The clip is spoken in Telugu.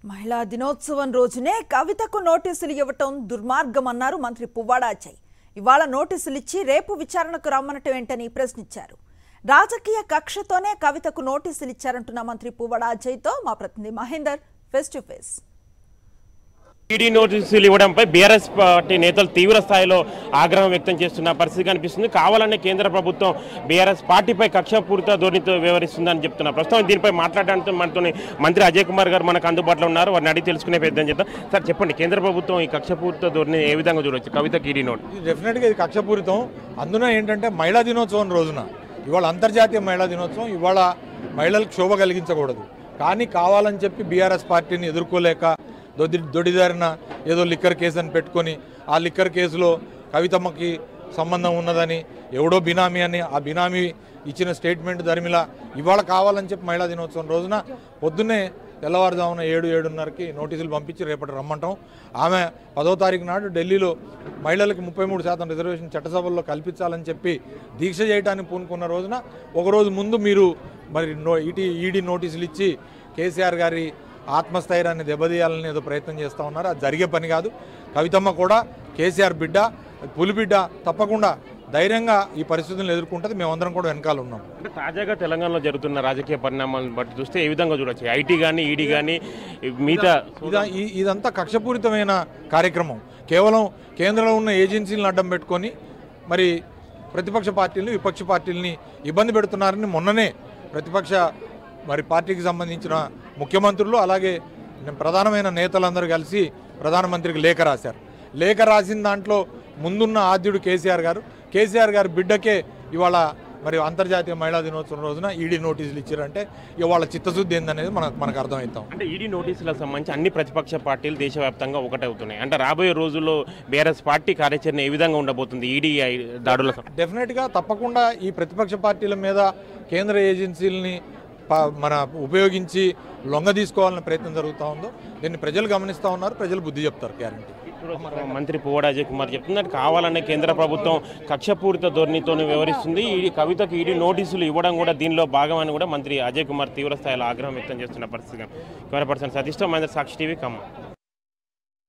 మహిళా దినోత్సవం రోజునే కవితకు నోటీసులు ఇవ్వటం దుర్మార్గమన్నారు మంత్రి పువ్వాడ అజయ్. ఇవాళ నోటీసులు ఇచ్చి రేపు విచారణకు రమ్మనటం ఏంటని ప్రశ్నించారు. రాజకీయ కక్షతోనే కవితకు నోటీసులు ఇచ్చారంటున్న మంత్రి పువ్వాడ అజయ్తో మా ప్రతినిధి Mahender face to face. ED నోటీసులు ఇవ్వడంపై బీఆర్ఎస్ పార్టీ నేతలు తీవ్ర స్థాయిలో ఆగ్రహం వ్యక్తం చేస్తున్న పరిస్థితి కనిపిస్తుంది. కావాలనే కేంద్ర ప్రభుత్వం బీఆర్ఎస్ పార్టీపై కక్షపూరిత ధోరణితో వ్యవహరిస్తుందని చెప్తున్నారు. ప్రస్తుతం దీనిపై మాట్లాడడానికి మనతో మంత్రి అజయ్ కుమార్ గారు మనకు అందుబాటులో ఉన్నారు. వారిని అడిగి తెలుసుకునే ప్రయత్నం చేద్దాం. సార్ చెప్పండి, కేంద్ర ప్రభుత్వం ఈ కక్షపూరిత ధోరణి ఏ విధంగా చూడవచ్చు? కవితకి ఈడీ నోట్ డెఫినెట్గా ఇది కక్షపూరితం. అందున ఏంటంటే మహిళా దినోత్సవం రోజున ఇవాళ అంతర్జాతీయ మహిళా దినోత్సవం, ఇవాళ మహిళలకు శోభ కలిగించకూడదు. కానీ కావాలని చెప్పి బీఆర్ఎస్ పార్టీని ఎదుర్కోలేక దొడిదారిన ఏదో లిక్కర్ కేసు అని పెట్టుకొని ఆ లిక్కర్ కేసులో కవితమ్మకి సంబంధం ఉన్నదని ఎవడో బినామీ అని ఆ బినామీ ఇచ్చిన స్టేట్మెంట్ ధర్మిలా ఇవాళ కావాలని చెప్పి మహిళా దినోత్సవం రోజున పొద్దున్నే తెల్లవారుజామున 7:30కి నోటీసులు పంపించి రేపటి రమ్మంటాం. ఆమె 10వ తారీఖు నాడు ఢిల్లీలో మహిళలకు 33% రిజర్వేషన్ చట్టసభల్లో కల్పించాలని చెప్పి దీక్ష చేయడానికి పూనుకున్న రోజున ఒకరోజు ముందు మీరు మరి ఈడీ నోటీసులు ఇచ్చి కేసీఆర్ గారి ఆత్మస్థైర్యాన్ని దెబ్బతీయాలని ఏదో ప్రయత్నం చేస్తూ ఉన్నారు. అది జరిగే పని కాదు. కవితమ్మ కూడా కేసీఆర్ బిడ్డ, పులిబిడ్డ, తప్పకుండా ధైర్యంగా ఈ పరిస్థితులను ఎదుర్కొంటుంది. మేమందరం కూడా వెనకాల ఉన్నాం. అంటే తాజాగా తెలంగాణలో జరుగుతున్న రాజకీయ పరిణామాలను బట్టి చూస్తే ఏ విధంగా చూడవచ్చు? ఐటీ కానీ ఈడీ కానీ మిగతా ఇదంతా కక్షపూరితమైన కార్యక్రమం. కేవలం కేంద్రంలో ఉన్న ఏజెన్సీలను అడ్డం పెట్టుకొని మరి ప్రతిపక్ష పార్టీలను, విపక్ష పార్టీలని ఇబ్బంది పెడుతున్నారని మొన్ననే ప్రతిపక్ష పార్టీకి సంబంధించిన ముఖ్యమంత్రులు అలాగే ప్రధానమైన నేతలందరూ కలిసి ప్రధానమంత్రికి లేఖ రాశారు. లేఖ రాసిన దాంట్లో ముందున్న ఆద్యుడు కేసీఆర్ గారు బిడ్డకే ఇవాళ మరి అంతర్జాతీయ మహిళా దినోత్సవం రోజున ఈడీ నోటీసులు ఇచ్చారంటే ఇవాళ చిత్తశుద్ధి ఏందనేది మనకు అర్థమవుతాం. అంటే ఈడీ నోటీసులకు సంబంధించి అన్ని ప్రతిపక్ష పార్టీలు దేశవ్యాప్తంగా ఒకటవుతున్నాయి. అంటే రాబోయే రోజుల్లో బీఆర్ఎస్ పార్టీ కార్యాచరణ ఏ విధంగా ఉండబోతుంది ఈడీ దాడుల? డెఫినెట్గా తప్పకుండా ఈ ప్రతిపక్ష పార్టీల మీద కేంద్ర ఏజెన్సీలని ఉపయోగించి లొంగ తీసుకోవాలనే ప్రయత్నం జరుగుతూ ఉందో దీన్ని ప్రజలు గమనిస్తూ ఉన్నారు. ప్రజలు బుద్ధి చెప్తారు గ్యారంటీ. మంత్రి పువ్వాడ అజయ్ కుమార్ చెప్తున్నారు, కావాలనే కేంద్ర ప్రభుత్వం కక్షపూరిత ధోరణితో వ్యవహరిస్తుంది. ఈ కవితకు ఈడీ నోటీసులు ఇవ్వడం కూడా దీనిలో భాగమని కూడా మంత్రి అజయ్ కుమార్ తీవ్ర స్థాయిలో ఆగ్రహం వ్యక్తం చేస్తున్న పరిస్థితి. కెమెరా పర్సన్ సతీష్తో మహేందర్, సాక్షి టీవీ, ఖమ్మం.